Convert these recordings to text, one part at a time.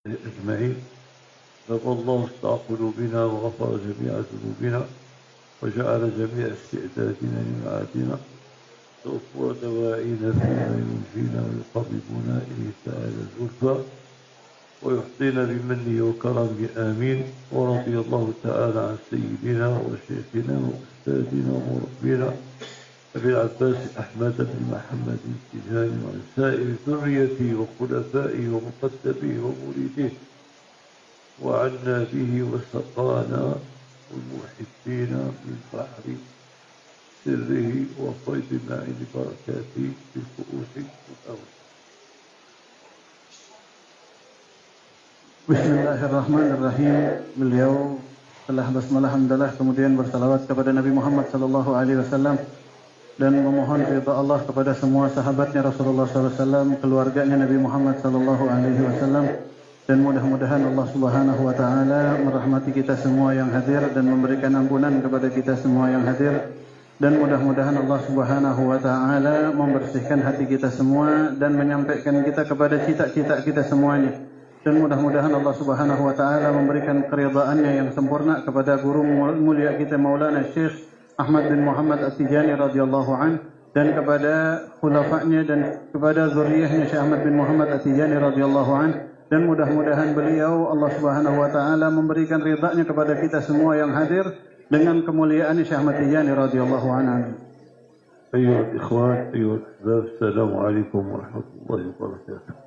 أجمعين. غفر الله استع قلوبنا وغفر جميع ذنوبنا وجعل جميع استعدادنا لمعادنا توفر دوائنا فيما ينجينا ويقربنا إليه تعالى زلفى ويحطينا بمنه وكرمه آمين. ورضي الله تعالى عن سيدنا وشيخنا وأستاذنا ومربينا أبي العباس أحمد بن محمد التجاني وعن سائر ذريته وخلفائه ومقدميه ومريديه وعنا به وسقانا والمحبين من بحر سره وفيض معين بركاته في الكؤوس والأرض. Bismillahirrahmanirrahim. Beliau telah basmalah hamdalah kemudian bersalawat kepada Nabi Muhammad sallallahu alaihi wasallam dan memohon ridha Allah kepada semua sahabatnya Rasulullah sallallahu alaihi wasallam, keluarganya Nabi Muhammad sallallahu alaihi wasallam, dan mudah-mudahan Allah Subhanahu wa taala merahmati kita semua yang hadir dan memberikan ampunan kepada kita semua yang hadir, dan mudah-mudahan Allah Subhanahu wa taala membersihkan hati kita semua dan menyampaikan kita kepada cita-cita kita semuanya. Dan mudah-mudahan Allah Subhanahu wa taala memberikan keridhaannya yang sempurna kepada guru mulia kita Maulana Syekh Ahmad bin Muhammad At-Tijani radhiyallahu an, dan kepada khulafa'nya dan kepada zuriyahnya Syekh Ahmad bin Muhammad At-Tijani radhiyallahu an, dan mudah-mudahan beliau Allah Subhanahu wa taala memberikan ridha-Nya kepada kita semua yang hadir dengan kemuliaan Syekh Ahmad Tijani radhiyallahu an. Ayyuhal ikhwan, ayyuhal ahbab, assalamualaikum warahmatullahi wabarakatuh.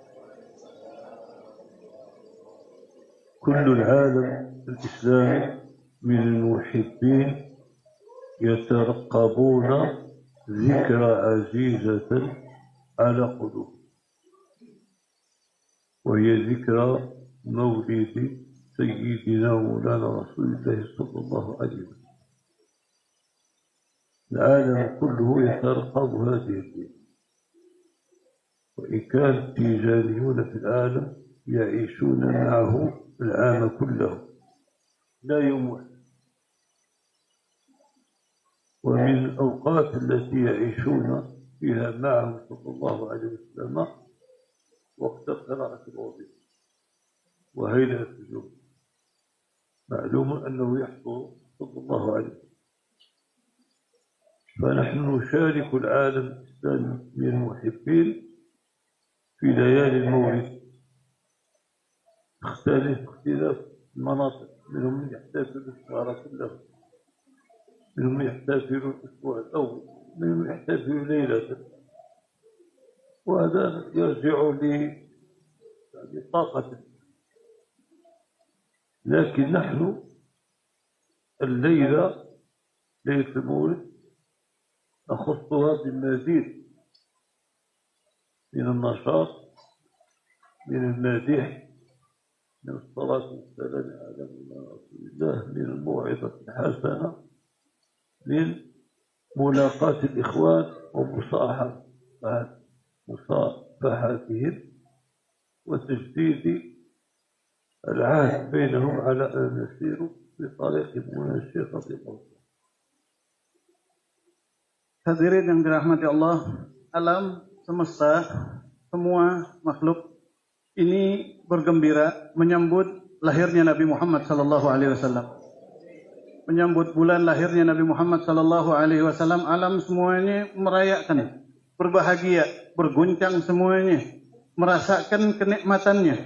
كل العالم الإسلامي من المحبين يترقبون ذكرى عزيزة على قلوبهم، وهي ذكرى مولد سيدنا مولانا رسول الله صلى الله عليه وسلم. العالم كله يترقب هذه الليلة، وإن كان التيجانيون في العالم يعيشون معه العام كله لا يوم واحد. ومن الأوقات التي يعيشون فيها معه صلى الله عليه وسلم وقت قراءة الوظيفة وهيئة الجمعة. معلوم أنه يحضر صلى الله عليه وسلم، فنحن نشارك العالم الإسلامي من المحبين في ليالي المولد. اختلاف المناطق، منهم من يحتفل الشهر كله، منهم من يحتفل الأسبوع الأول، منهم من يحتفل ليلة، وهذا يرجع لطاقته. لكن نحن الليلة ليلة المولد نخصها بالمزيد من النشاط، من المديح، من الصلاة والسلام على رسول الله، من الموعظة الحسنة، من ملاقاة الإخوان ومصافحتهم وتجديد العهد بينهم على أن نسير في طريق مولانا الشيخ رضي الله عنه. Hadirin yang dirahmati Allah, alam semesta, semua makhluk ini bergembira menyambut lahirnya Nabi Muhammad sallallahu alaihi wasallam. Menyambut bulan lahirnya Nabi Muhammad sallallahu alaihi wasallam, alam semuanya merayakan, berbahagia, berguncang semuanya, merasakan kenikmatannya,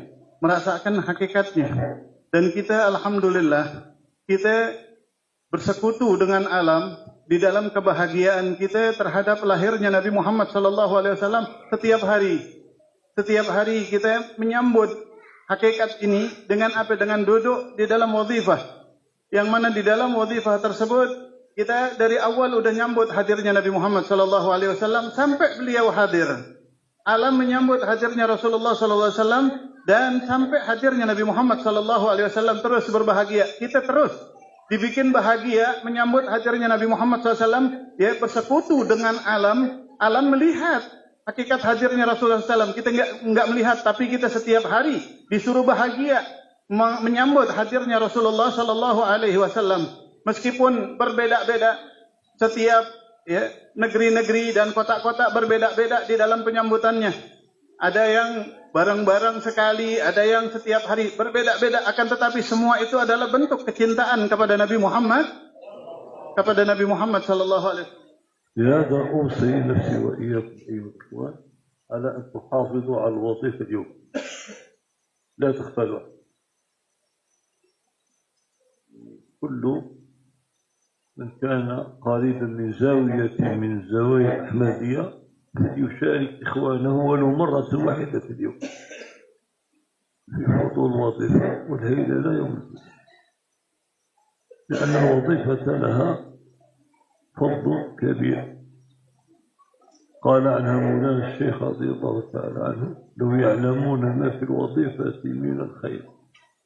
merasakan hakikatnya. Dan kita alhamdulillah, kita bersekutu dengan alam di dalam kebahagiaan kita terhadap lahirnya Nabi Muhammad sallallahu alaihi wasallam setiap hari. Setiap hari kita menyambut hakikat ini dengan apa? Dengan duduk di dalam wazifah. Yang mana di dalam wazifah tersebut kita dari awal udah nyambut hadirnya Nabi Muhammad sallallahu alaihi wasallam sampai beliau hadir. Alam menyambut hadirnya Rasulullah sallallahu alaihi wasallam dan sampai hadirnya Nabi Muhammad sallallahu alaihi wasallam terus berbahagia. Kita terus dibikin bahagia menyambut hadirnya Nabi Muhammad SAW. Dia bersekutu dengan alam. Alam melihat hakikat hadirnya Rasulullah SAW. Kita enggak melihat, tapi kita setiap hari disuruh bahagia menyambut hadirnya Rasulullah Sallallahu Alaihi Wasallam. Meskipun berbeda-beda, setiap negeri-negeri dan kota-kota berbeda-beda di dalam penyambutannya. Ada yang bareng-bareng sekali, ada yang setiap hari, berbeda-beda, akan tetapi semua itu adalah bentuk kecintaan kepada Nabi Muhammad sallallahu alaihi wasallam. لهذا أوصي نفسي وإياكم أيها الإخوان على أن تحافظوا على الوظيفة اليوم، لا تغفلوا. كل من كان قريبا من زاوية من الزوايا الأحمدية يشارك إخوانه ولو مرة واحدة في اليوم في حضور الوظيفة والهيلة لا يوم الدين، لأن الوظيفة لها فضل كبير. قال عنها مولانا الشيخ رضي الله تعالى عنه: لو يعلمون ما في الوظيفة من الخير،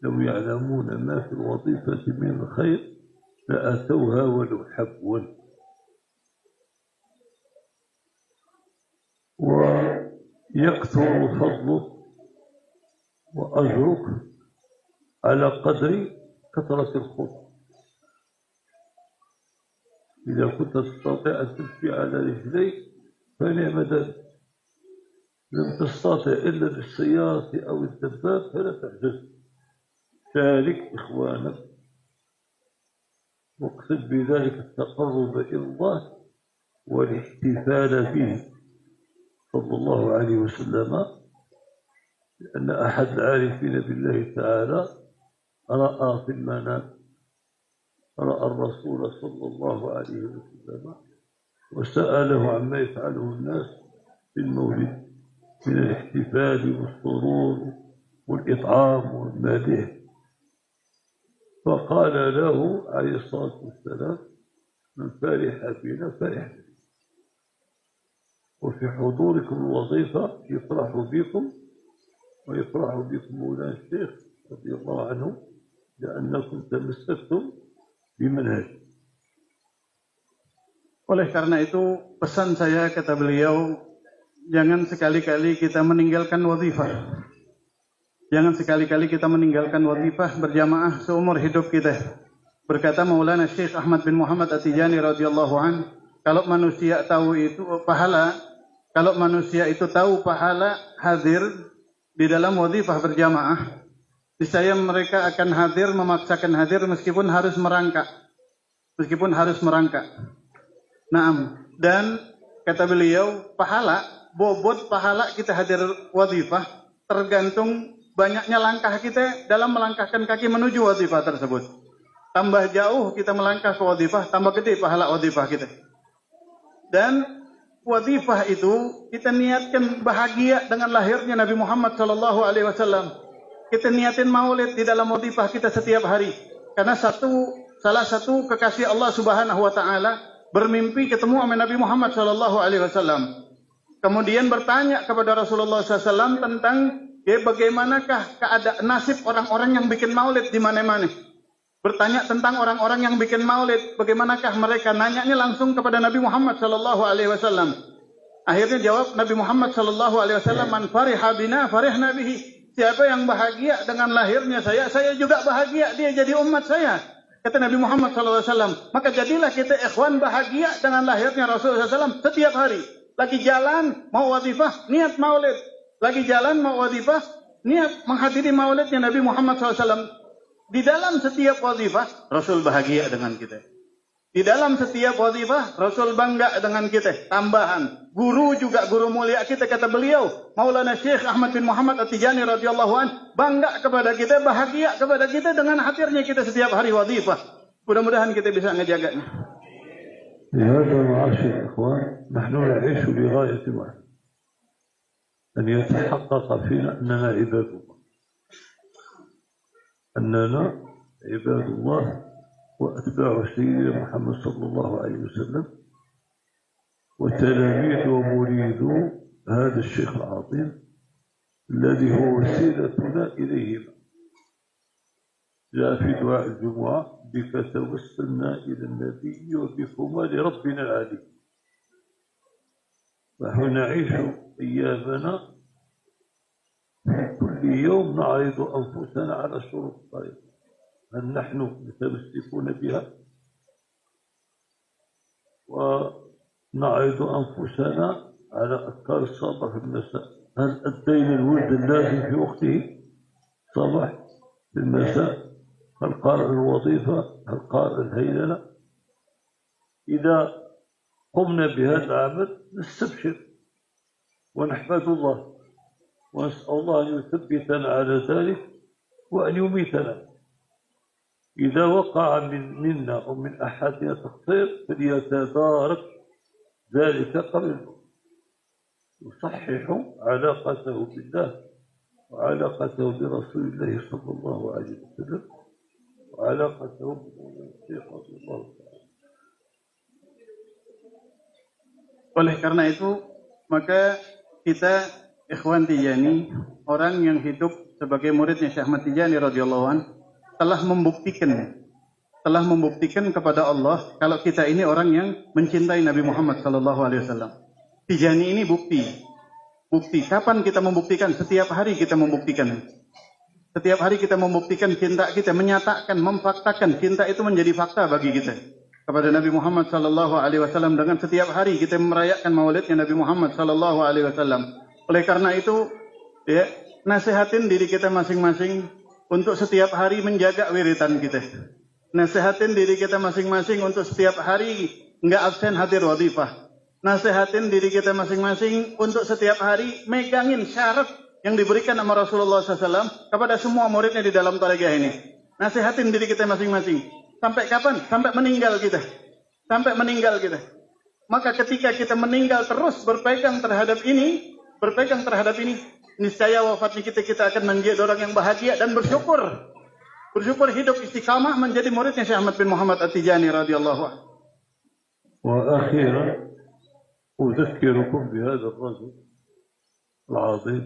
لو يعلمون ما في الوظيفة من الخير لأتوها ولو حبوا. ويكثر فضلك وأجرك على قدر كثرة الخطى. إذا كنت تستطيع أن تمشي على رجليك فنعم ذلك، لم تستطع إلا بالسيارة أو الدباب فلا تعجز. شارك إخوانك واقصد بذلك التقرب إلى الله والاحتفال به صلى الله عليه وسلم، لأن أحد العارفين بالله تعالى رأى في المنام، رأى الرسول صلى الله عليه وسلم وسأله عما يفعله الناس في المولد من الاحتفال والسرور والإطعام والمدح، فقال له عليه الصلاة والسلام: من فرح بنا فرح بنا. وفي حضوركم الوظيفة يفرح بكم ويفرح بكم مولانا الشيخ رضي الله عنه، لأنكم تمسكتم بمنهج. Oleh karena itu pesan saya, kata beliau, jangan sekali-kali kita meninggalkan wazifah. Jangan sekali-kali kita meninggalkan wazifah berjamaah seumur hidup kita. Berkata Maulana Syekh Ahmad bin Muhammad At-Tijani radhiyallahu an, kalau manusia tahu itu pahala, kalau manusia itu tahu pahala hadir di dalam wazifah berjamaah, niscaya mereka akan hadir, memaksakan hadir meskipun harus merangkak. Naam, dan kata beliau, pahala, bobot pahala kita hadir wazifah tergantung banyaknya langkah kita dalam melangkahkan kaki menuju wazifah tersebut. Tambah jauh kita melangkah ke wazifah, tambah gede pahala wazifah kita. Dan wazifah itu kita niatkan bahagia dengan lahirnya Nabi Muhammad SAW. Kita niatin maulid di dalam wazifah kita setiap hari. Karena salah satu kekasih Allah Subhanahu wa taala bermimpi ketemu sama Nabi Muhammad SAW. Kemudian bertanya kepada Rasulullah SAW tentang bagaimanakah keadaan nasib orang-orang yang bikin maulid di mana-mana. Bertanya tentang orang-orang yang bikin maulid, bagaimanakah mereka? Nanyanya langsung kepada Nabi Muhammad SAW. Akhirnya jawab Nabi Muhammad SAW, man fariha bina farihna bihi. Siapa yang bahagia dengan lahirnya saya juga bahagia dia jadi umat saya. Kata Nabi Muhammad SAW, maka jadilah kita ikhwan bahagia dengan lahirnya Rasulullah SAW setiap hari. Lagi jalan, mau wazifah, niat maulid. Lagi jalan, mau wazifah, niat menghadiri maulidnya Nabi Muhammad SAW. Di dalam setiap wazifah, Rasul bahagia dengan kita. Di dalam setiap wazifah, Rasul bangga dengan kita. Tambahan, guru juga guru mulia kita, kata beliau, Maulana Syekh Ahmad bin Muhammad At-Tijani radhiyallahu an, bangga kepada kita, bahagia kepada kita dengan hadirnya kita setiap hari wazifah. Mudah-mudahan kita bisa ngejaganya. لهذا معاشر الإخوان نحن نعيش لغاية واحدة، أن يتحقق فينا أننا عباد الله، أننا عباد الله وأتباع سيدنا محمد صلى الله عليه وسلم وتلاميذ ومريد هذا الشيخ العظيم الذي هو وسيلتنا إليه. جاء في دعاء الجمعة: بك توسلنا إلى النبي وبكما لربنا العلي. نحن نعيش أيامنا في كل يوم نعرض أنفسنا على شروط الطريق، هل نحن متمسكون بها؟ ونعرض أنفسنا على أذكار الصباح في المساء، هل أدينا الورد اللازم في وقته صباح في المساء؟ هل قارئ الوظيفة؟ هل قارئ الهيللة؟ إذا قمنا بهذا العمل نستبشر ونحمد الله ونسأل الله أن يثبتنا على ذلك وأن يميتنا. إذا وقع منا أو من أحدنا تقصير فليتدارك ذلك قبل الموت، يصحح علاقته بالله وعلاقته برسول الله صلى الله عليه وسلم وعلاقته بالشيخ رضي الله تعالى. Oleh karena itu, maka kita ikhwan Tijani, orang yang hidup sebagai muridnya Syekh Ahmad Tijani radhiyallahu an, telah membuktikan kepada Allah kalau kita ini orang yang mencintai Nabi Muhammad sallallahu alaihi wasallam. Tijani ini bukti. Kapan kita membuktikan? Setiap hari kita membuktikan. Setiap hari kita membuktikan cinta kita, menyatakan, memfaktakan cinta itu menjadi fakta bagi kita kepada Nabi Muhammad sallallahu alaihi wasallam dengan setiap hari kita merayakan maulidnya Nabi Muhammad sallallahu alaihi wasallam. Oleh karena itu, ya, nasihatin diri kita masing-masing untuk setiap hari menjaga wiritan kita. Nasihatin diri kita masing-masing untuk setiap hari enggak absen hadir wadifah. Nasihatin diri kita masing-masing untuk setiap hari megangin syarat yang diberikan sama Rasulullah SAW kepada semua muridnya di dalam tariqah ini. Nasihatin diri kita masing-masing. Sampai kapan? Sampai meninggal kita. Maka ketika kita meninggal terus berpegang terhadap ini, niscaya wafatnya kita akan menjadi orang yang bahagia dan bersyukur hidup istiqamah menjadi muridnya Syekh Ahmad bin Muhammad At-Tijani radhiyallahu anhu. وأخيرا أذكركم بهذا الرجل العظيم،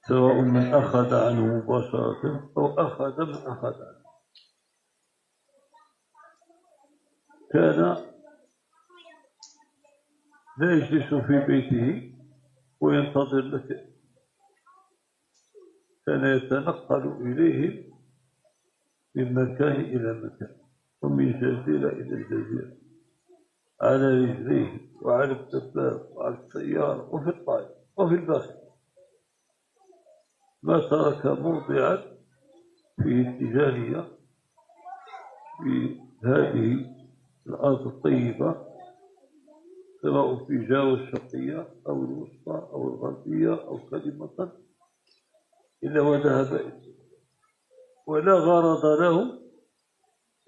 سواء من أخذ عنه مباشرة أو أخذ من أخذ عنه. كان لا يجلس في بيته وينتظر لك، كان يتنقل إليه من مكان إلى مكان ومن جزيرة إلى جزيرة على رجليه وعلى الدباب وعلى السيارة وفي الطائرة وفي الباص، ما ترك موضعا فيه اتجاهية في هذه الأرض الطيبة، سواء في جاوة الشرقية أو الوسطى أو الغربية أو كلمة، إلا وذهب إليه، ولا غرض له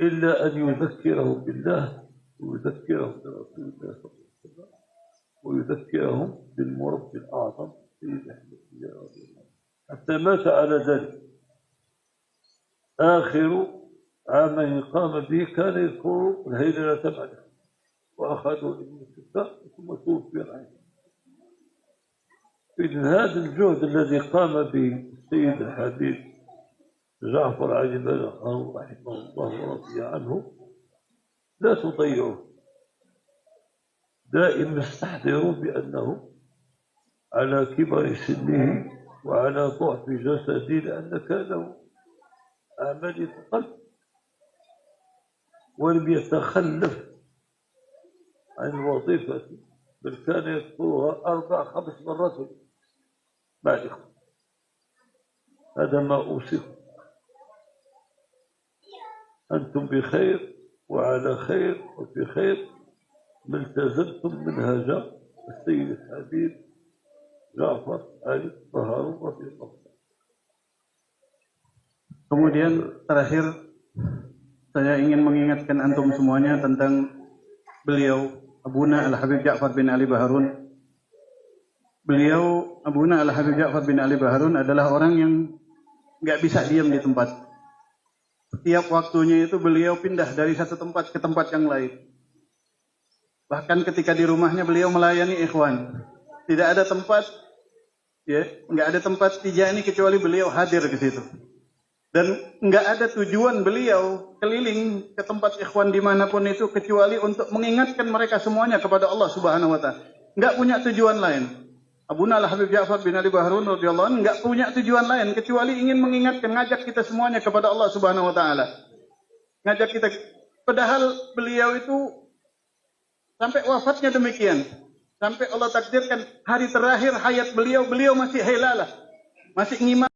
إلا أن يذكرهم بالله ويذكرهم برسول الله صلى الله عليه وسلم ويذكرهم بالمربي الأعظم سيد أحمد رضي الله عنه، حتى مات على ذلك. آخر عام قام به كان يذكر الهيللة معه، وأخذوا ابن الستة ثم توفي عنه. إذن هذا الجهد الذي قام به السيد الحبيب جعفر علي بلخاوي رحمه الله ورضي عنه لا تضيعوه، دائما استحضروا بأنه على كبر سنه وعلى ضعف جسده، لأن كان له عملية قلب ولم يتخلف عن الوظيفة، بل كان يذكرها 4-5 مرات مع الإخوة. هذا ما أوصيكم، أنتم بخير وعلى خير وفي خير ما التزمتم منهج السيد الحبيب جعفر علي بهارون رضي الله عنه. Kemudian terakhir saya ingin mengingatkan antum semuanya tentang beliau Abuna Al-Habib Ja'far bin Ali Baharun. Beliau Abuna Al-Habib Ja'far bin Ali Baharun adalah orang yang nggak bisa diam di tempat. Setiap waktunya itu beliau pindah dari satu tempat ke tempat yang lain. Bahkan ketika di rumahnya beliau melayani ikhwan. Tidak ada tempat, ya, nggak ada tempat Tijani kecuali beliau hadir ke situ. Dan nggak ada tujuan beliau keliling ke tempat ikhwan dimanapun itu kecuali untuk mengingatkan mereka semuanya kepada Allah Subhanahu Wa Taala. Nggak punya tujuan lain. Abuna Al-Habib Ja'far bin Ali Baharun radhiyallahu anhu nggak punya tujuan lain kecuali ingin mengingatkan, ngajak kita semuanya kepada Allah Subhanahu Wa Taala. Ngajak kita. Padahal beliau itu sampai wafatnya demikian. sampai Allah takdirkan hari terakhir hayat beliau masih helalah, masih ngimah.